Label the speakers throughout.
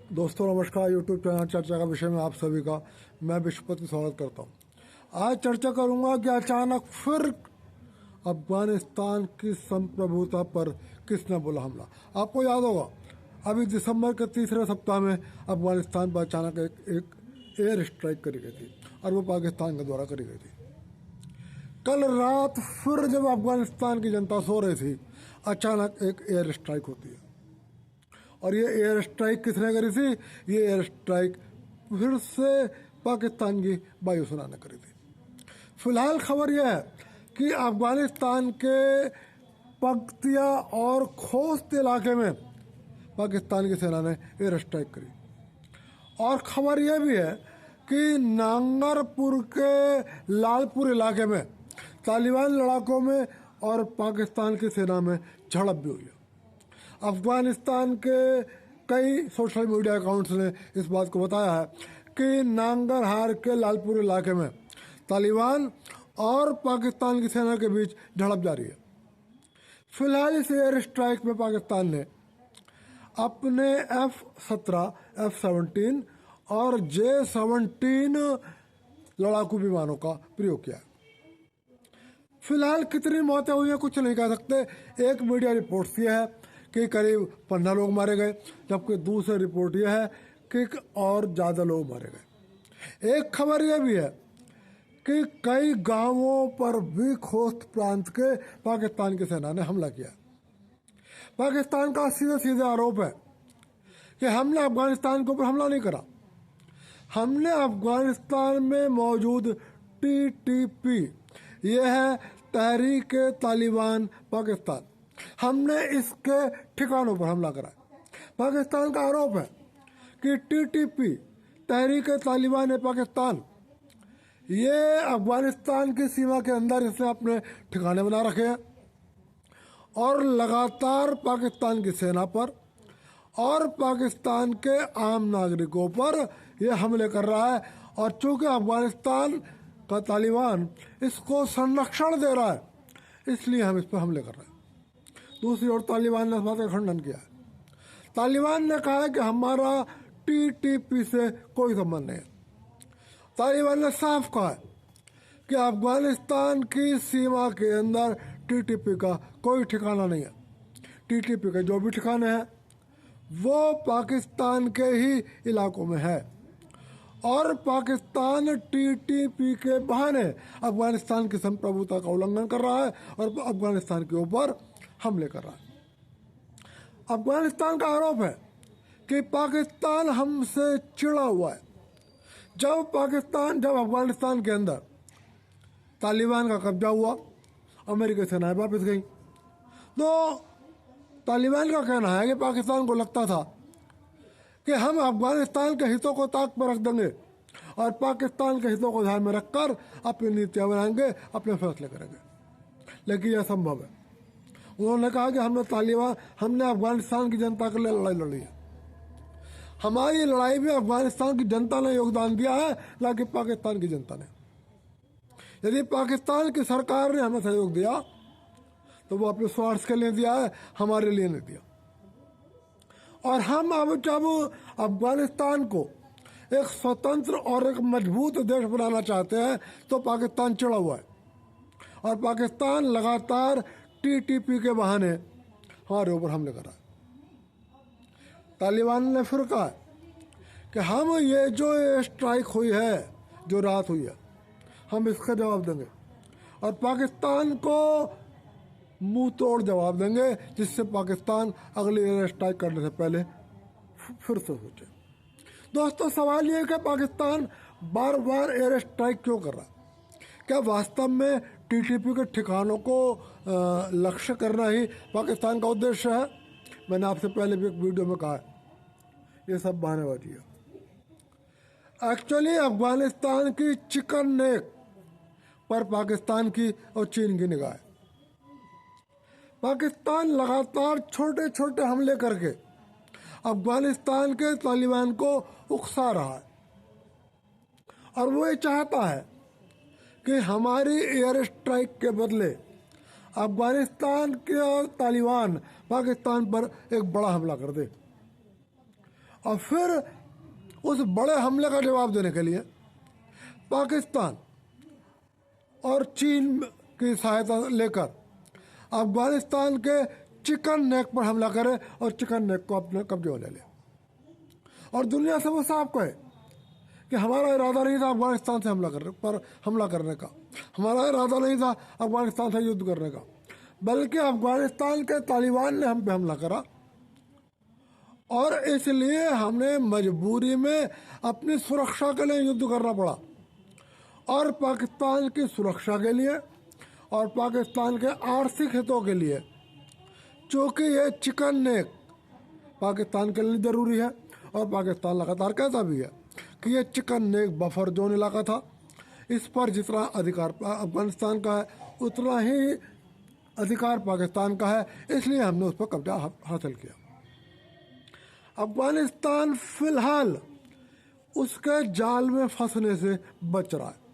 Speaker 1: दोस्तों नमस्कार। YouTube channel चर्चा का विषय में आप सभी का मैं विश्वपति स्वागत करता हूं। आज चर्चा करूंगा कि अचानक फिर अफगानिस्तान की संप्रभुता पर किसने बोला हमला। आपको याद होगा अभी दिसंबर के तीसरे सप्ताह में अफगानिस्तान पर अचानक एक एयर स्ट्राइक करी गई थी और वो पाकिस्तान के द्वारा करी गई थी। कल रात फिर जब अफगानिस्तान की जनता सो रही थी, अचानक एक एयर स्ट्राइक होती है। और ये एयर स्ट्राइक किसने करी थी? ये एयर स्ट्राइक फिर से पाकिस्तान की वायुसेना ने करी थी। फिलहाल खबर यह है कि अफगानिस्तान के पख्तिया और खोस्त इलाके में पाकिस्तान की सेना ने एयर स्ट्राइक करी। और खबर यह भी है कि नांगरपुर के लालपुर इलाके में तालिबान लड़ाकों में और पाकिस्तान की सेना में झड़प भी हुई है। अफगानिस्तान के कई सोशल मीडिया अकाउंट्स ने इस बात को बताया है कि नांगरहार के लालपुर इलाके में तालिबान और पाकिस्तान की सेना के बीच झड़प जारी है। फिलहाल इस एयर स्ट्राइक में पाकिस्तान ने अपने F-17, F-17 और J-17 लड़ाकू विमानों का प्रयोग किया। फिलहाल कितनी मौतें हुई हैं कुछ नहीं कह सकते। एक मीडिया रिपोर्ट यह है कि करीब 15 लोग मारे गए, जबकि दूसरी रिपोर्ट यह है कि और ज़्यादा लोग मारे गए। एक खबर यह भी है कि कई गांवों पर भी खोस्त प्रांत के पाकिस्तान की सेना ने हमला किया। पाकिस्तान का सीधे सीधे आरोप है कि हमने अफगानिस्तान के ऊपर हमला नहीं करा। हमने अफगानिस्तान में मौजूद TTP, यह है तहरीक तालिबान पाकिस्तान, हमने इसके ठिकानों पर हमला करा। पाकिस्तान का आरोप है कि TTP, तहरीक तालिबान पाकिस्तान, ये अफगानिस्तान की सीमा के अंदर इसने अपने ठिकाने बना रखे हैं और लगातार पाकिस्तान की सेना पर और पाकिस्तान के आम नागरिकों पर यह हमले कर रहा है। और चूंकि अफगानिस्तान का तालिबान इसको संरक्षण दे रहा है, इसलिए हम इस पर हमले कर रहे हैं। दूसरी ओर तालिबान ने इस बात का खंडन किया है। तालिबान ने कहा है कि हमारा TTP से कोई संबंध नहीं है। तालिबान ने साफ कहा है कि अफगानिस्तान की सीमा के अंदर TTP का कोई ठिकाना नहीं है। TTP के जो भी ठिकाने हैं वो पाकिस्तान के ही इलाकों में है और पाकिस्तान TTP के बहाने अफगानिस्तान की संप्रभुता का उल्लंघन कर रहा है और अफगानिस्तान के ऊपर हमले कर रहा है। अफगानिस्तान का आरोप है कि पाकिस्तान हमसे चिढ़ा हुआ है। जब अफगानिस्तान के अंदर तालिबान का कब्जा हुआ, अमेरिकी सेनाएं वापस गई, तो तालिबान का कहना है कि पाकिस्तान को लगता था कि हम अफगानिस्तान के हितों को ताक पर रख देंगे और पाकिस्तान के हितों को ध्यान में रखकर अपनी नीतियां बनाएंगे, अपने फैसले करेंगे। लेकिन यह संभव है। उन्होंने कहा कि हमने अफगानिस्तान की जनता के लिए लड़ाई लड़ी है। हमारी लड़ाई में अफगानिस्तान की जनता ने योगदान दिया है, ना कि पाकिस्तान की जनता ने। यदि पाकिस्तान की सरकार ने हमें सहयोग दिया तो वो अपने स्वार्थ के लिए दिया है, हमारे लिए नहीं दिया। और हम अब जब अफगानिस्तान को एक स्वतंत्र और एक मजबूत देश बनाना चाहते हैं तो पाकिस्तान चिढ़ा हुआ है और पाकिस्तान लगातार TTP के बहाने हमारे ऊपर हमले कर रहा है। तालिबान ने फिर कहा कि हम ये जो स्ट्राइक हुई है, जो रात हुई है, हम इसका जवाब देंगे और पाकिस्तान को मुंह तोड़ जवाब देंगे, जिससे पाकिस्तान अगली एयर स्ट्राइक करने से पहले फिर से सोचे। दोस्तों सवाल ये है कि पाकिस्तान बार बार एयर स्ट्राइक क्यों कर रहा है? क्या वास्तव में TTP के ठिकानों को लक्ष्य करना ही पाकिस्तान का उद्देश्य है? मैंने आपसे पहले भी एक वीडियो में कहा है, ये सब बहानेबाजी है। एक्चुअली अफगानिस्तान की चिकन नेक पर पाकिस्तान की और चीन की निगाह है। पाकिस्तान लगातार छोटे छोटे हमले करके अफगानिस्तान के तालिबान को उकसा रहा है और वो ये चाहता है कि हमारी एयर स्ट्राइक के बदले अफगानिस्तान के तालिबान पाकिस्तान पर एक बड़ा हमला कर दे और फिर उस बड़े हमले का जवाब देने के लिए पाकिस्तान और चीन की सहायता लेकर अफगानिस्तान के चिकन नेक पर हमला करे और चिकन नेक को अपने कब्जे में ले ले, और दुनिया से वो साफ कहे कि हमारा इरादा नहीं था अफगानिस्तान से हमला करने का, हमारा इरादा नहीं था अफगानिस्तान से युद्ध करने का, बल्कि अफगानिस्तान के तालिबान ने हम पे हमला करा और इसलिए हमने मजबूरी में अपनी सुरक्षा के लिए युद्ध करना पड़ा। और पाकिस्तान की सुरक्षा के लिए और पाकिस्तान के आर्थिक हितों के लिए, चूँकि ये चिकन नेक पाकिस्तान के लिए ज़रूरी है, और पाकिस्तान लगातार कहता भी है कि ये चिकन नेक बफर जोन इलाका था, इस पर जितना अधिकार अफगानिस्तान का है उतना ही अधिकार पाकिस्तान का है, इसलिए हमने उस पर कब्जा हासिल किया। अफगानिस्तान फिलहाल उसके जाल में फंसने से बच रहा है।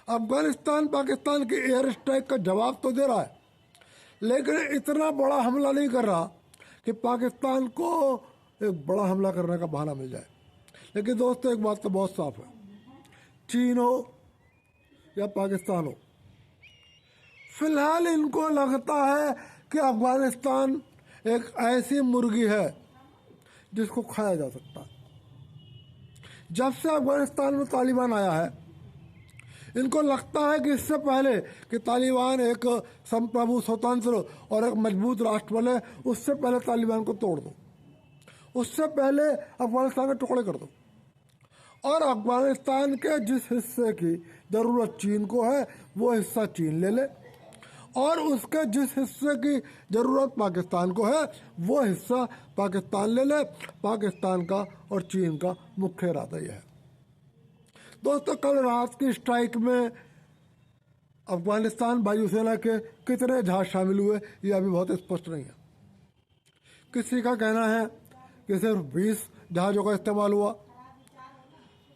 Speaker 1: अफगानिस्तान पाकिस्तान की एयर स्ट्राइक का जवाब तो दे रहा है, लेकिन इतना बड़ा हमला नहीं कर रहा कि पाकिस्तान को एक बड़ा हमला करने का बहाना मिल जाए। लेकिन दोस्तों, एक बात तो बहुत साफ है, चीन हो या पाकिस्तान हो, फिलहाल इनको लगता है कि अफगानिस्तान एक ऐसी मुर्गी है जिसको खाया जा सकता है। जब से अफगानिस्तान में तालिबान आया है, इनको लगता है कि इससे पहले कि तालिबान एक संप्रभु, स्वतंत्र और एक मजबूत राष्ट्र बने, उससे पहले तालिबान को तोड़ दो, उससे पहले अफगानिस्तान के टुकड़े कर दो, और अफगानिस्तान के जिस हिस्से की ज़रूरत चीन को है वो हिस्सा चीन ले ले, और उसके जिस हिस्से की ज़रूरत पाकिस्तान को है वो हिस्सा पाकिस्तान ले ले। पाकिस्तान का और चीन का मुख्य इरादा यह है। दोस्तों, कल रात की स्ट्राइक में अफगानिस्तान वायुसेना के कितने जहाज शामिल हुए ये अभी बहुत स्पष्ट नहीं है। किसी का कहना है कि सिर्फ 20 जहाज़ों का इस्तेमाल हुआ,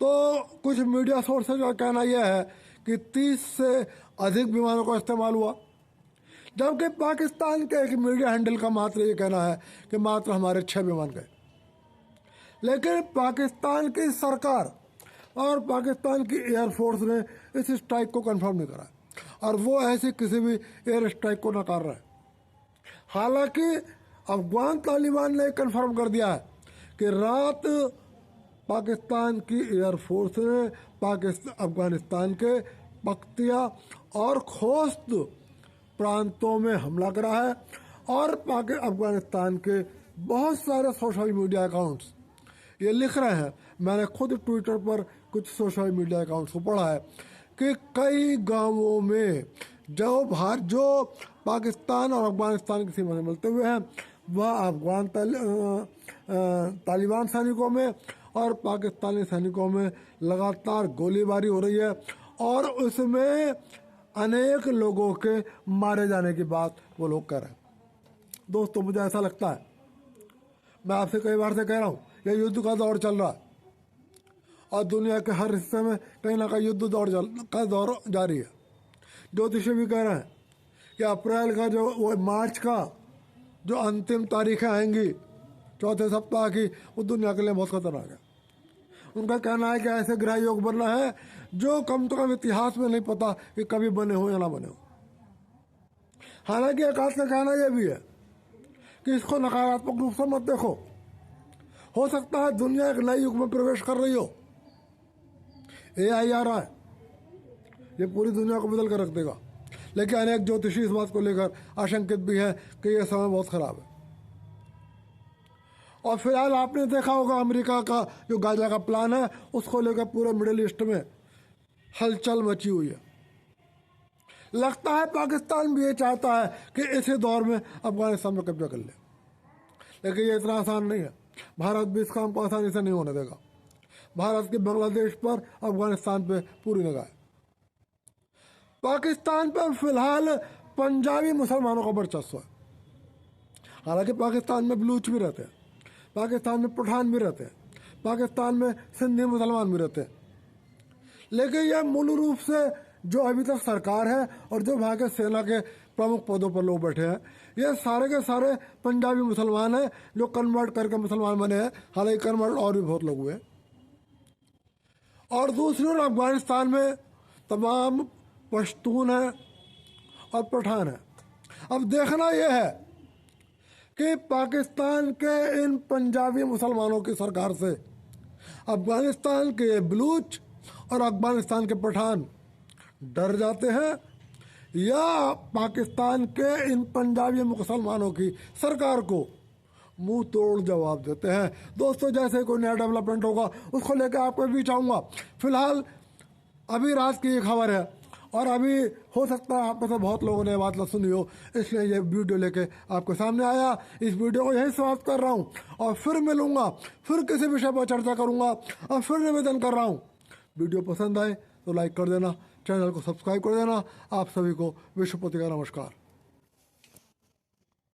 Speaker 1: तो कुछ मीडिया सोर्सेज का कहना यह है कि 30 से अधिक विमानों का इस्तेमाल हुआ, जबकि पाकिस्तान के एक मीडिया हैंडल का मात्र ये कहना है कि मात्र हमारे 6 विमान गए। लेकिन पाकिस्तान की सरकार और पाकिस्तान की एयरफोर्स ने इस स्ट्राइक को कंफर्म नहीं करा, और वो ऐसी किसी भी एयर स्ट्राइक को नकार रहा है। हालांकि अफगान तालिबान ने कंफर्म कर दिया है कि रात पाकिस्तान की एयरफोर्स ने अफगानिस्तान के पख्तिया और खोस्त प्रांतों में हमला करा है, और अफगानिस्तान के बहुत सारे सोशल मीडिया अकाउंट्स ये लिख रहे हैं, मैंने खुद ट्विटर पर कुछ सोशल मीडिया अकाउंट्स को पढ़ा है कि कई गांवों में जो पाकिस्तान और अफगानिस्तान की सीमा से मिलते हुए हैं, वह अफगान तालिबान सैनिकों में और पाकिस्तानी सैनिकों में लगातार गोलीबारी हो रही है, और उसमें अनेक लोगों के मारे जाने की बात वो लोग कह रहे हैं। दोस्तों, मुझे ऐसा लगता है, मैं आपसे कई बार से कह रहा हूँ, यह युद्ध का दौर चल रहा है और दुनिया के हर हिस्से में कहीं ना कहीं युद्ध दौर जारी है। ज्योतिषी भी कह रहे हैं कि अप्रैल का मार्च का जो अंतिम तारीखें आएंगी चौथे सप्ताह की, वो दुनिया के लिए बहुत खतरनाक है। उनका कहना है कि ऐसे ग्रह योग बनना है जो कम तो कम इतिहास में नहीं पता कि कभी बने हो या ना बने हो। हालांकि एक आध का कहना यह भी है कि इसको नकारात्मक रूप से मत देखो, हो सकता है दुनिया एक नए युग में प्रवेश कर रही हो। AI आ रहा है, ये पूरी दुनिया को बदल कर रख देगा। लेकिन अनेक ज्योतिषी इस बात को लेकर आशंकित भी हैं कि यह समय बहुत खराब है। और फिलहाल आपने देखा होगा अमेरिका का जो गाजा का प्लान है, उसको लेकर पूरे मिडिल ईस्ट में हलचल मची हुई है। लगता है पाकिस्तान भी ये चाहता है कि इसी दौर में अफगानिस्तान में कब्जा कर ले, लेकिन ये इतना आसान नहीं है। भारत भी इस काम को आसानी से नहीं होने देगा। भारत के बांग्लादेश पर, अफगानिस्तान पे पूरी निगाह है। पाकिस्तान पर फिलहाल पंजाबी मुसलमानों का वर्चस्व है। हालांकि पाकिस्तान में बलूच भी रहते हैं, पाकिस्तान में पठान भी रहते हैं, पाकिस्तान में सिंधी मुसलमान भी रहते हैं, लेकिन यह मूल रूप से जो अभी तक सरकार है और जो वहाँ के सेना के प्रमुख पदों पर लोग बैठे हैं, ये सारे के सारे पंजाबी मुसलमान हैं जो कन्वर्ट करके मुसलमान बने हैं। हालांकि कन्वर्ट और भी बहुत लोग हुए। और दूसरी ओर अफगानिस्तान में तमाम पश्तून हैं और पठान हैं। अब देखना यह है कि पाकिस्तान के इन पंजाबी मुसलमानों की सरकार से अफगानिस्तान के बलूच और अफगानिस्तान के पठान डर जाते हैं या पाकिस्तान के इन पंजाबी मुसलमानों की सरकार को मुंह तोड़ जवाब देते हैं। दोस्तों, जैसे कोई नया डेवलपमेंट होगा उसको लेकर आपको बीच आऊँगा। फिलहाल अभी रात की खबर है और अभी हो सकता है आप में से बहुत लोगों ने बात न सुनी हो, इसलिए ये वीडियो लेके आपके सामने आया। इस वीडियो को यहीं समाप्त कर रहा हूँ और फिर मिलूंगा, फिर किसी विषय पर चर्चा करूँगा और फिर निवेदन कर रहा हूँ, वीडियो पसंद आए तो लाइक कर देना, चैनल को सब्सक्राइब कर देना। आप सभी को विश्वपति का नमस्कार।